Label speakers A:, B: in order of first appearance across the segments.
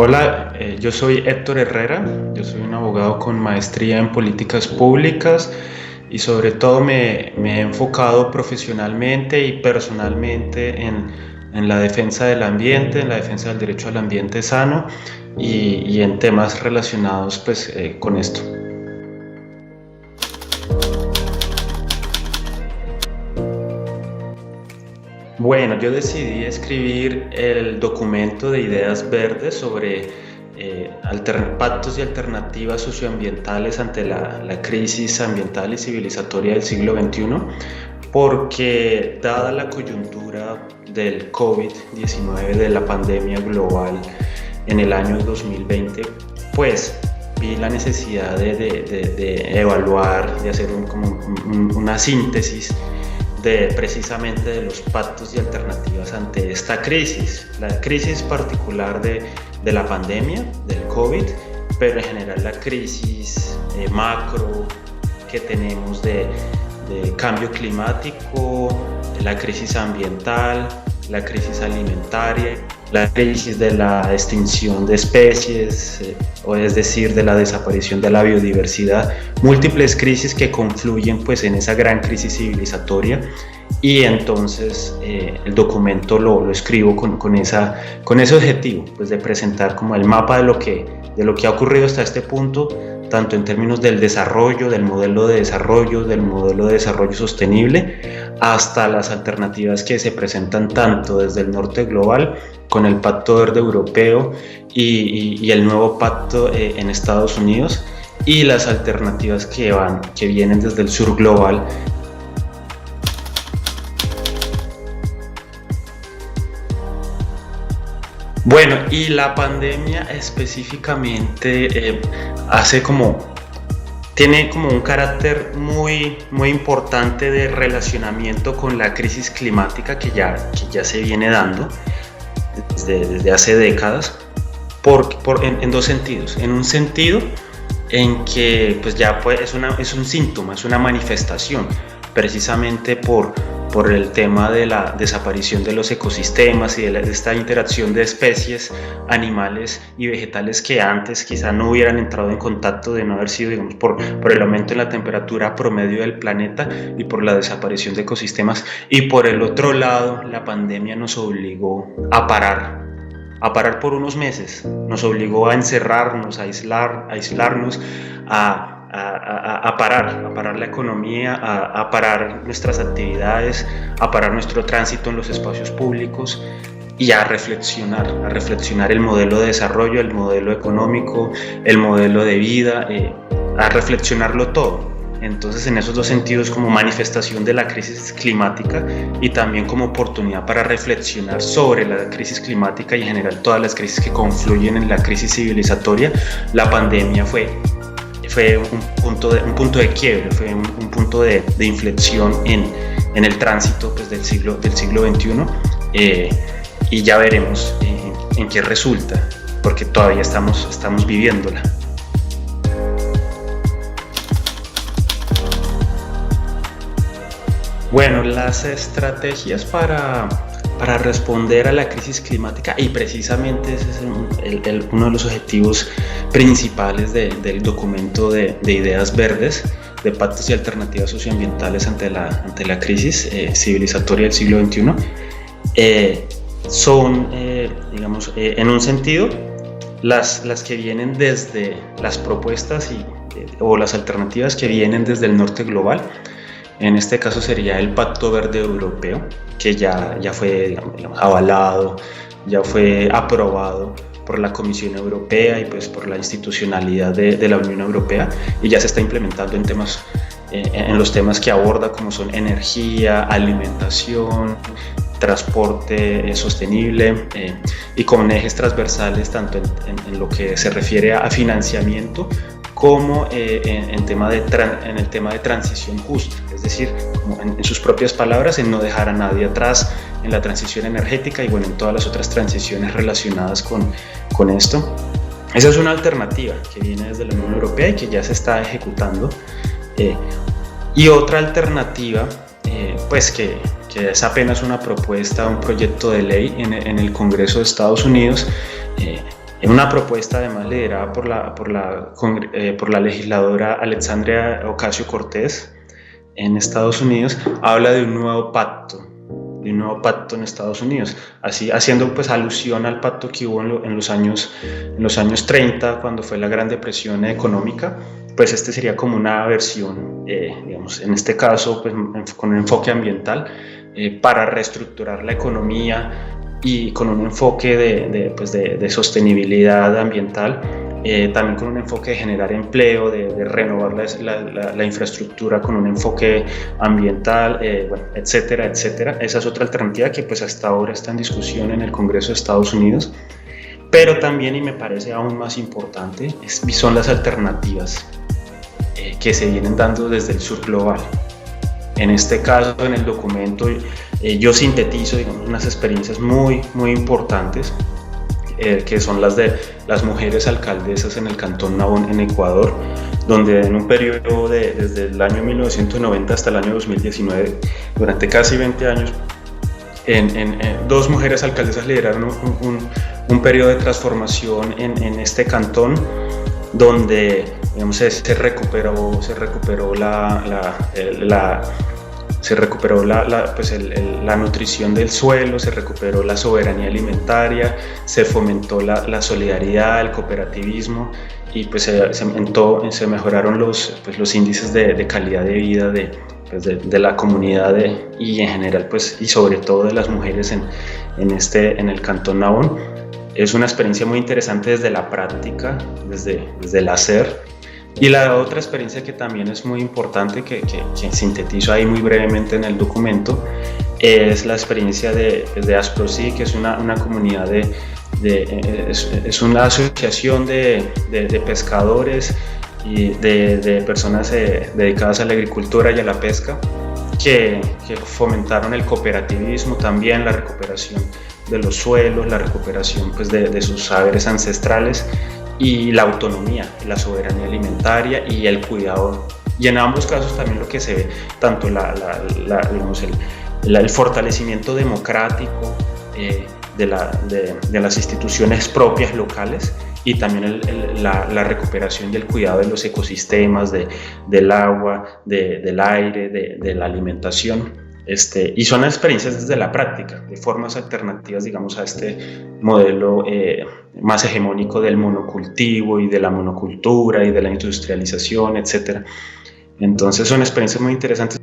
A: Hola, yo soy Héctor Herrera, yo soy un abogado con maestría en políticas públicas y sobre todo me he enfocado profesionalmente y personalmente en la defensa del ambiente, en la defensa del derecho al ambiente sano y en temas relacionados con esto. Bueno, yo decidí escribir el documento de ideas verdes sobre pactos y alternativas socioambientales ante la crisis ambiental y civilizatoria del siglo XXI, porque dada la coyuntura del COVID-19, de la pandemia global en el año 2020, pues vi la necesidad de evaluar, de hacer una síntesis precisamente de los pactos y alternativas ante esta crisis, la crisis particular de la pandemia, del COVID, pero en general la crisis macro que tenemos de cambio climático, la crisis ambiental, la crisis alimentaria, la crisis de la extinción de especies, o es decir, de la desaparición de la biodiversidad, múltiples crisis que confluyen pues en esa gran crisis civilizatoria. Y entonces el documento lo escribo con ese objetivo, pues de presentar como el mapa de lo que ha ocurrido hasta este punto, tanto en términos del desarrollo, del modelo de desarrollo sostenible, hasta las alternativas que se presentan tanto desde el norte global, con el Pacto Verde Europeo y el nuevo pacto en Estados Unidos, y las alternativas que vienen desde el sur global. Bueno, y la pandemia específicamente tiene como un carácter muy, muy importante de relacionamiento con la crisis climática que ya se viene dando desde hace décadas, en dos sentidos. En un sentido en que pues es un síntoma, es una manifestación, precisamente por el tema de la desaparición de los ecosistemas y de esta interacción de especies animales y vegetales que antes quizá no hubieran entrado en contacto, de no haber sido, digamos, por el aumento en la temperatura promedio del planeta y por la desaparición de ecosistemas. Y por el otro lado, la pandemia nos obligó a parar por unos meses, nos obligó a encerrarnos, a aislarnos, a parar la economía, a parar nuestras actividades, a parar nuestro tránsito en los espacios públicos y a reflexionar el modelo de desarrollo, el modelo económico, el modelo de vida, a reflexionarlo todo. Entonces, en esos dos sentidos, como manifestación de la crisis climática y también como oportunidad para reflexionar sobre la crisis climática y en general todas las crisis que confluyen en la crisis civilizatoria, la pandemia fue un punto de quiebre, fue un punto de inflexión en el tránsito pues, del siglo XXI, y ya veremos en qué resulta, porque todavía estamos viviéndola. Bueno, las estrategias para responder a la crisis climática, y precisamente ese es uno de los objetivos principales del documento de ideas verdes, de pactos y alternativas socioambientales ante la crisis civilizatoria del siglo XXI, son, en un sentido, las que vienen desde las propuestas o las alternativas que vienen desde el norte global. En este caso sería el Pacto Verde Europeo, que ya fue avalado, ya fue aprobado por la Comisión Europea y pues por la institucionalidad de la Unión Europea, y ya se está implementando en los temas que aborda, como son energía, alimentación, transporte sostenible, y con ejes transversales tanto en lo que se refiere a financiamiento como en el tema de transición justa, es decir, como en sus propias palabras, en no dejar a nadie atrás en la transición energética y bueno, en todas las otras transiciones relacionadas con esto. Esa es una alternativa que viene desde la Unión Europea y que ya se está ejecutando. Y otra alternativa, pues que es apenas una propuesta, un proyecto de ley en el Congreso de Estados Unidos, Una propuesta además liderada por la legisladora Alexandria Ocasio-Cortez en Estados Unidos, habla de un nuevo pacto en Estados Unidos, así haciendo pues alusión al pacto que hubo en los años 30, cuando fue la Gran Depresión económica. Pues este sería como una versión, digamos, en este caso pues, con un enfoque ambiental, para reestructurar la economía y con un enfoque de sostenibilidad ambiental, también con un enfoque de generar empleo, de renovar la infraestructura con un enfoque ambiental, bueno, etcétera, etcétera. Esa es otra alternativa que pues hasta ahora está en discusión en el Congreso de Estados Unidos. Pero también, y me parece aún más importante, son las alternativas que se vienen dando desde el sur global. En este caso, en el documento, yo sintetizo, digamos, unas experiencias muy, muy importantes, que son las de las mujeres alcaldesas en el Cantón Nabón, en Ecuador, donde en un periodo desde el año 1990 hasta el año 2019, durante casi 20 años, dos mujeres alcaldesas lideraron un periodo de transformación en este cantón, donde, digamos, se recuperó la nutrición del suelo, se recuperó la soberanía alimentaria, se fomentó la solidaridad, el cooperativismo, y pues se mejoraron los índices de calidad de vida de la comunidad y en general, pues, y sobre todo de las mujeres en el Cantón Nabón. Es una experiencia muy interesante desde la práctica, desde el hacer. Y la otra experiencia que también es muy importante, que sintetizo ahí muy brevemente en el documento, es la experiencia de ASPROSI, que es una comunidad es una asociación de pescadores y de personas dedicadas a la agricultura y a la pesca, que fomentaron el cooperativismo también, la recuperación de los suelos, la recuperación pues de sus saberes ancestrales, y la autonomía, la soberanía alimentaria y el cuidado. Y en ambos casos también lo que se ve, tanto el fortalecimiento democrático de las instituciones propias locales, y también la recuperación y el cuidado de los ecosistemas, del agua, del aire, de la alimentación. Y son experiencias desde la práctica, de formas alternativas, digamos, a este modelo más hegemónico del monocultivo y de la monocultura y de la industrialización, etc. Entonces son experiencias muy interesantes.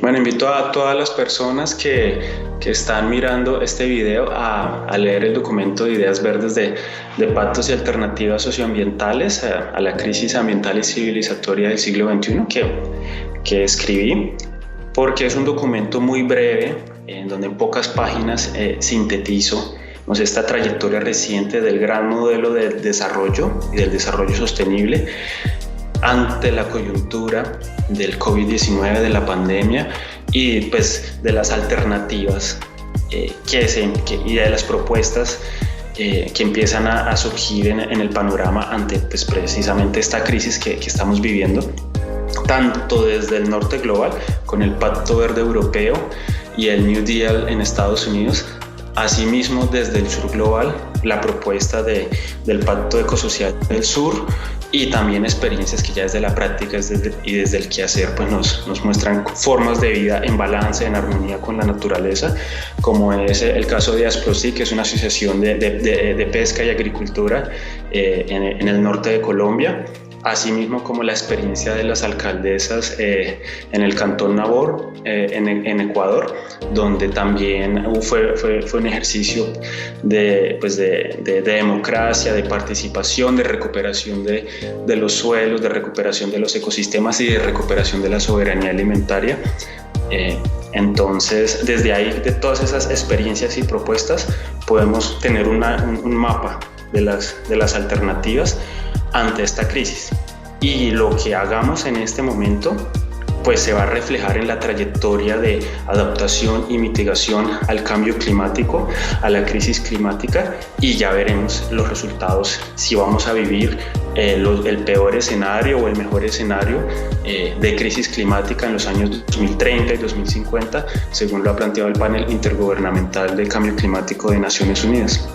A: Bueno, invito a todas las personas que están mirando este video a leer el documento de Ideas Verdes de Pactos y Alternativas Socioambientales a la crisis ambiental y civilizatoria del siglo XXI que escribí, porque es un documento muy breve, en donde en pocas páginas sintetizo esta trayectoria reciente del gran modelo del desarrollo y del desarrollo sostenible ante la coyuntura del COVID-19, de la pandemia, y pues de las alternativas y de las propuestas que empiezan a surgir en el panorama ante pues precisamente esta crisis que estamos viviendo, tanto desde el norte global con el Pacto Verde Europeo y el New Deal en Estados Unidos, asimismo desde el sur global la propuesta del Pacto Ecosocial del Sur, y también experiencias que ya desde la práctica y desde el quehacer pues nos muestran formas de vida en balance, en armonía con la naturaleza, como es el caso de ASPROSI, que es una asociación de pesca y agricultura en el norte de Colombia, asimismo como la experiencia de las alcaldesas en el Cantón Nabón, en Ecuador, donde también fue un ejercicio de democracia, de participación, de recuperación de los suelos, de recuperación de los ecosistemas y de recuperación de la soberanía alimentaria. Entonces, desde ahí, de todas esas experiencias y propuestas, podemos tener un mapa de las alternativas ante esta crisis. Y lo que hagamos en este momento pues se va a reflejar en la trayectoria de adaptación y mitigación al cambio climático, a la crisis climática, y ya veremos los resultados, si vamos a vivir el peor escenario o el mejor escenario de crisis climática en los años 2030 y 2050, según lo ha planteado el panel intergubernamental del cambio climático de Naciones Unidas.